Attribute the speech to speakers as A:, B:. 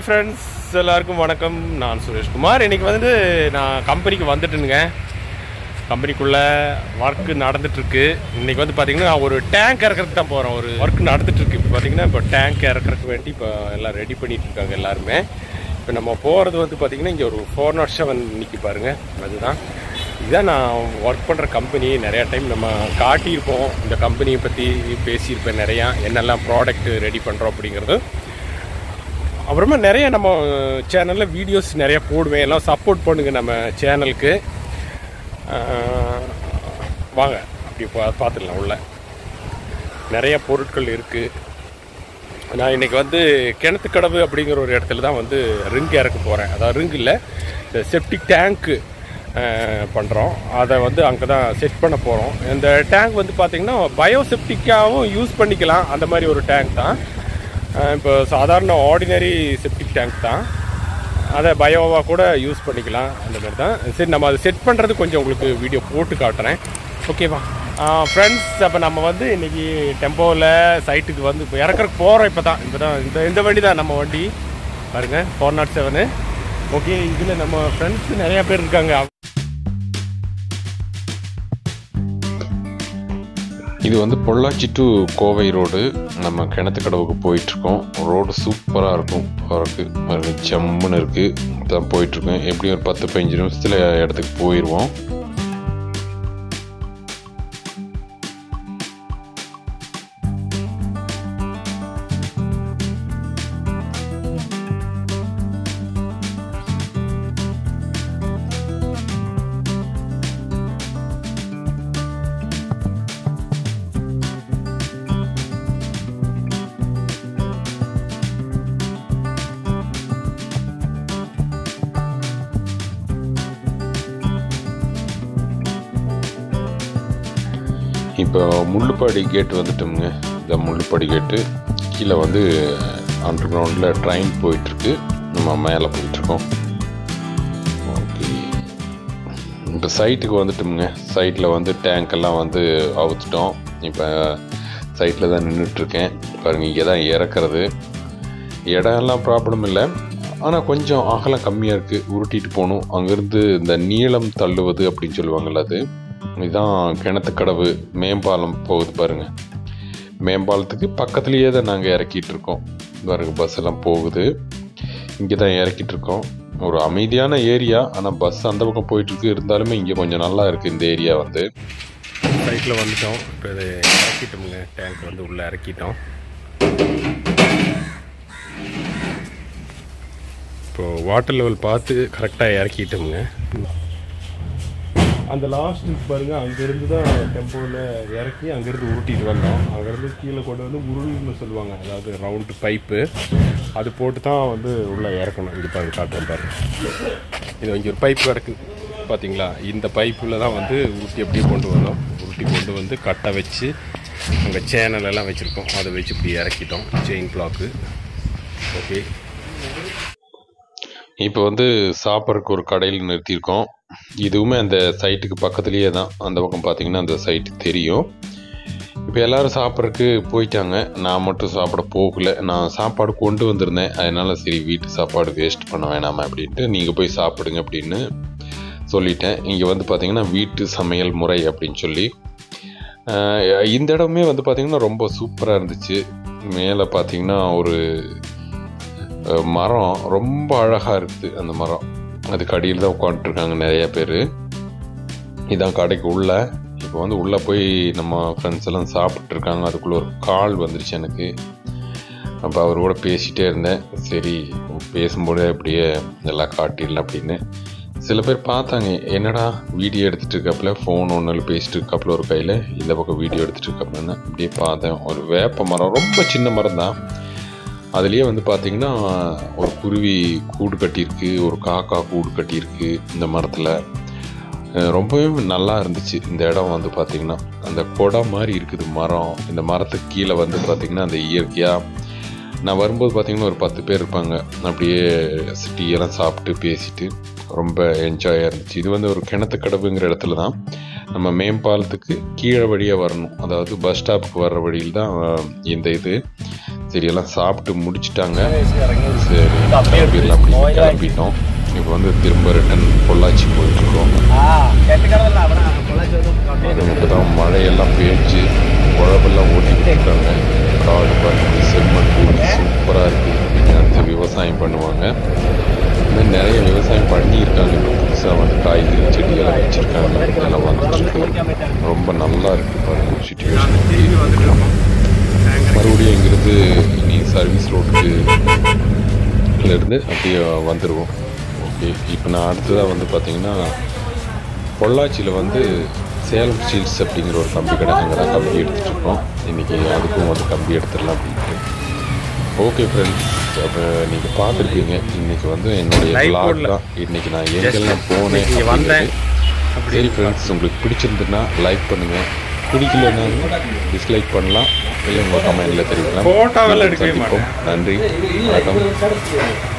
A: Friends எல்லாருக்கும் வணக்கம். நான் சுரேஷ்குமார். இன்றைக்கி வந்து நான் கம்பெனிக்கு வந்துட்டுனுங்க. கம்பெனிக்குள்ளே ஒர்க்கு நடந்துகிட்ருக்கு. இன்றைக்கி வந்து பார்த்திங்கன்னா ஒரு டேங்க் இறக்கிறதுக்கு தான் போகிறோம். ஒரு ஒர்க் நடந்துகிட்ருக்கு. இப்போ பார்த்திங்கன்னா இப்போ டேங்க் இறக்கிறதுக்கு வேண்டி இப்போ எல்லாம் ரெடி பண்ணிகிட்டு இருக்காங்க எல்லாருமே. இப்போ நம்ம போகிறது வந்து பார்த்திங்கன்னா இங்கே ஒரு 407 நிற்கி பாருங்கள். அதுதான் இதுதான் நான் ஒர்க் பண்ணுற கம்பெனி. நிறையா டைம் நம்ம காட்டியிருப்போம், இந்த கம்பெனியை பற்றி பேசியிருப்பேன் நிறையா, என்னெல்லாம் ப்ராடக்ட் ரெடி பண்ணுறோம் அப்படிங்கிறது. அப்புறமா நிறைய நம்ம சேனலில் வீடியோஸ் நிறையா போடுவேன். எல்லாம் சப்போர்ட் பண்ணுங்கள் நம்ம சேனலுக்கு. வாங்க அப்படி பார்த்துடலாம். உள்ள நிறைய பொருட்கள் இருக்குது. நான் இன்றைக்கி வந்து கிணத்துக்கடவு அப்படிங்கிற ஒரு இடத்துல தான் வந்து ரிங் இறக்க போகிறேன். அதாவது ரிங் இல்லை, இந்த செப்டிக் டேங்க்கு பண்ணுறோம். அதை வந்து அங்கே தான் செட் பண்ண போகிறோம். இந்த டேங்க் வந்து பார்த்திங்கன்னா பயோசெப்டிக்காகவும் யூஸ் பண்ணிக்கலாம். அந்த மாதிரி ஒரு டேங்க் தான். இப்போ சாதாரண ஆர்டினரி செப்டிக் டேங்க் தான், அதை பயோவாக கூட யூஸ் பண்ணிக்கலாம். அந்த மாதிரி தான். சரி, நம்ம அதை செட் பண்ணுறது கொஞ்சம் உங்களுக்கு வீடியோ போட்டு காட்டுறேன். ஓகேவா ஃப்ரெண்ட்ஸ்? அப்போ நம்ம வந்து இன்றைக்கி டெம்போவில் சைட்டுக்கு வந்து இப்போ இறக்குறக்கு போகிறோம். இப்போ தான் இந்த வண்டி தான் நம்ம வண்டி பாருங்கள், 407. ஓகே, இதில் நம்ம ஃப்ரெண்ட்ஸ் நிறையா பேர் இருக்காங்க.
B: இது வந்து பொள்ளாச்சி டு கோவை ரோடு. நம்ம கிணத்துக்கடவுக்கு போயிட்டுருக்கோம். ரோடு சூப்பராக இருக்கும், பாருங்க செம்முன்னு இருக்குது. தான் போயிட்டுருக்கோம். எப்படியும் ஒரு 10-15 நிமிஷத்தில் இடத்துக்கு போயிடுவோம். இப்போ முள்ளுப்பாடி கேட்டு வந்துட்டோமுங்க. இந்த முள்ளுப்பாடி கேட்டு கீழே வந்து அண்டர் கிரவுண்டில் ட்ரெயின் போயிட்டுருக்கு. நம்ம மேலே போயிட்டுருக்கோம். ஓகே, இப்போ சைட்டுக்கு வந்துட்டோமுங்க. சைட்டில் வந்து டேங்க்கெல்லாம் வந்து அவுத்துட்டோம். இப்போ சைட்டில் தான் நின்றுட்டுருக்கேன். பாருங்கள், இங்கே தான் இறக்குறது. இடம்லாம் ப்ராப்ளம் இல்லை, ஆனால் கொஞ்சம் அகலம் கம்மியாக இருக்குது. உருட்டிட்டு போகணும். அங்கேருந்து இந்த நீளம் தள்ளுவது அப்படின்னு சொல்லுவாங்கள்ல, அது இதுதான் கிணத்துக்கடவு மேம்பாலம் போகுது பாருங்கள். மேம்பாலத்துக்கு பக்கத்துலேயே தான் நாங்கள் இறக்கிட்டு இருக்கோம். பாருங்க, பஸ் எல்லாம் போகுது. இங்கே தான் இறக்கிட்டு இருக்கோம். ஒரு அமைதியான ஏரியா, ஆனால் பஸ் அந்த பக்கம் போயிட்டுருக்கு. இருந்தாலுமே இங்கே கொஞ்சம் நல்லா இருக்குது இந்த ஏரியா. வந்து
A: சைட்டில் வந்துட்டோம். இப்போ இதை இறக்கிட்டோமுங்க. டேங்க் வந்து உள்ளே இறக்கிட்டோம். இப்போது வாட்டர் லெவல் பார்த்து கரெக்டாக இறக்கிட்டோமுங்க. அந்த லாஸ்ட் பாருங்கள், அங்கேருந்து தான் டெம்போவில் இறக்கி அங்கேருந்து உருட்டிட்டு வந்தோம். அங்கேருந்து கீழே கொண்டு வந்து உருள்னு சொல்லுவாங்க, அதாவது ரவுண்டு பைப்பு, அது போட்டு தான் வந்து உள்ளே இறக்கணும். இது பாருங்க, காட்டுறேன் பாருங்கள். இது இங்கே ஒரு பைப்பு கிடக்கு பார்த்தீங்களா? இந்த பைப்பில் தான் வந்து உருட்டி அப்படியே கொண்டு வந்தோம். உருட்டி கொண்டு வந்து கட்டை வச்சு அங்கே சேனல் எல்லாம் வச்சுருக்கோம். அதை வச்சு இப்படி இறக்கிட்டோம். Chain block. ஓகே,
B: இப்போ வந்து சாப்பிட்றதுக்கு ஒரு கடையில் நிறுத்தியிருக்கோம். இதுவுமே அந்த சைட்டுக்கு பக்கத்துலேயே தான். அந்த பக்கம் பார்த்திங்கன்னா அந்த சைட்டு தெரியும். இப்போ எல்லோரும் சாப்பிட்றதுக்கு போயிட்டாங்க. நான் மட்டும் சாப்பிட போகலை. நான் சாப்பாடு கொண்டு வந்திருந்தேன். அதனால் சரி, வீட்டு சாப்பாடு வேஸ்ட் பண்ண வேணாமா அப்படின்ட்டு நீங்கள் போய் சாப்பிடுங்க அப்படின்னு சொல்லிட்டேன். இங்கே வந்து பார்த்திங்கன்னா வீட்டு சமையல் முறை அப்படின்னு சொல்லி இந்த இடமே வந்து பார்த்திங்கன்னா ரொம்ப சூப்பராக இருந்துச்சு. மேலே பார்த்திங்கன்னா ஒரு மரம் ரொம்ப அழகாக இருக்குது. அந்த மரம் அதுக்கு அடியில் தான் உட்காந்துட்ருக்காங்க நிறைய பேர். இதான் கடைக்கு உள்ள. இப்போ வந்து உள்ளே போய் நம்ம ஃப்ரெண்ட்ஸ் எல்லாம் சாப்பிட்ருக்காங்க. அதுக்குள்ளே ஒரு கால் வந்துருச்சு எனக்கு. அப்போ அவர் கூட பேசிகிட்டே இருந்தேன். சரி, பேசும்போது அப்படியே எல்லாம் காட்டிடலாம் அப்படின்னு. சில பேர் பார்த்தாங்க, என்னடா வீடியோ எடுத்துகிட்டு இருக்காப்புல, ஃபோன் ஒன்றில் பேசிட்டு இருக்காப்புல ஒரு கையில், இந்த பக்கம் வீடியோ எடுத்துகிட்டு இருக்காப்புலன்னு அப்படியே பார்த்தேன். ஒரு வேப்ப மரம், ரொம்ப சின்ன மரம் தான். அதுலேயே வந்து பார்த்திங்கன்னா ஒரு குருவி கூடு கட்டியிருக்கு, ஒரு காக்கா கூடு கட்டியிருக்கு இந்த மரத்தில். ரொம்பவே நல்லா இருந்துச்சு இந்த இடம். வந்து பார்த்திங்கன்னா அந்த குடம் மாதிரி இருக்குது மரம். இந்த மரத்துக்கு கீழே வந்து பார்த்திங்கன்னா அந்த இயற்கையாக நான் வரும்போது பார்த்திங்கன்னா ஒரு 10 பேர் இருப்பாங்க. அப்படியே டீயெல்லாம் சாப்பிட்டு பேசிட்டு ரொம்ப என்ஜாயாக இருந்துச்சு. இது வந்து ஒரு கிணத்துக்கடவுங்கிற இடத்துல தான். நம்ம மேம்பாலத்துக்கு கீழே வழியாக வரணும், அதாவது பஸ் ஸ்டாப்புக்கு வர்ற வழியில் தான் இந்த இது. சரி எல்லாம் சாப்பிட்டு முடிச்சிட்டாங்க. சரி கிளம்பிடலாம் அப்படின்னு கிளம்பிட்டோம். இப்போ வந்து திரும்ப ரிட்டன் பொள்ளாச்சி போயிட்டுருக்கோம். இப்போ தான் மழையெல்லாம் பேஞ்சு குழம்பெல்லாம் ஓட்டிக்கிட்டு இருக்காங்க. காடு பார்த்து செம்மண் பூமி சூப்பராக இருக்குது. இங்கே அடுத்து விவசாயம் பண்ணுவாங்க. இந்த நிறைய விவசாயம் பண்ணியிருக்காங்க. இப்போ புதுசாக வந்து காய்கறி செடியெல்லாம் வச்சுருக்காங்க. எல்லாம் வந்துட்டு ரொம்ப நல்லா இருக்குது பாருங்க சுச்சுவேஷன். மறுபடியும் இங்கிருந்து இனி சர்வீஸ் ரோட்டுக்கு இருந்து அப்படியே வந்துடுவோம். ஓகே, இப்போ நான் அடுத்ததாக வந்து பார்த்தீங்கன்னா பொள்ளாச்சியில் வந்து சேலம் ஸ்டீல்ஸ் அப்படிங்கிற ஒரு கம்பி கடை, அங்கே தான் கம்பி எடுத்துகிட்ருக்கோம். இன்றைக்கி அதுக்கும் வந்து கம்பி எடுத்துடலாம் அப்படின்ட்டு. ஓகே ஃப்ரெண்ட்ஸ், அப்போ நீங்கள் பார்த்துருப்பீங்க. இன்றைக்கி வந்து என்னுடைய vlog தான். இன்றைக்கி நான் எங்கெல்லாம் போனேன் வந்தேன். சரி ஃப்ரெண்ட்ஸ், உங்களுக்கு பிடிச்சிருந்துன்னா லைக் பண்ணுங்கள், பிடிக்கலன்னா டிஸ்லைக் பண்ணலாம், இல்லை உங்கள் கமெண்டில் தெரிவிக்கலாம். நன்றி, வணக்கம்.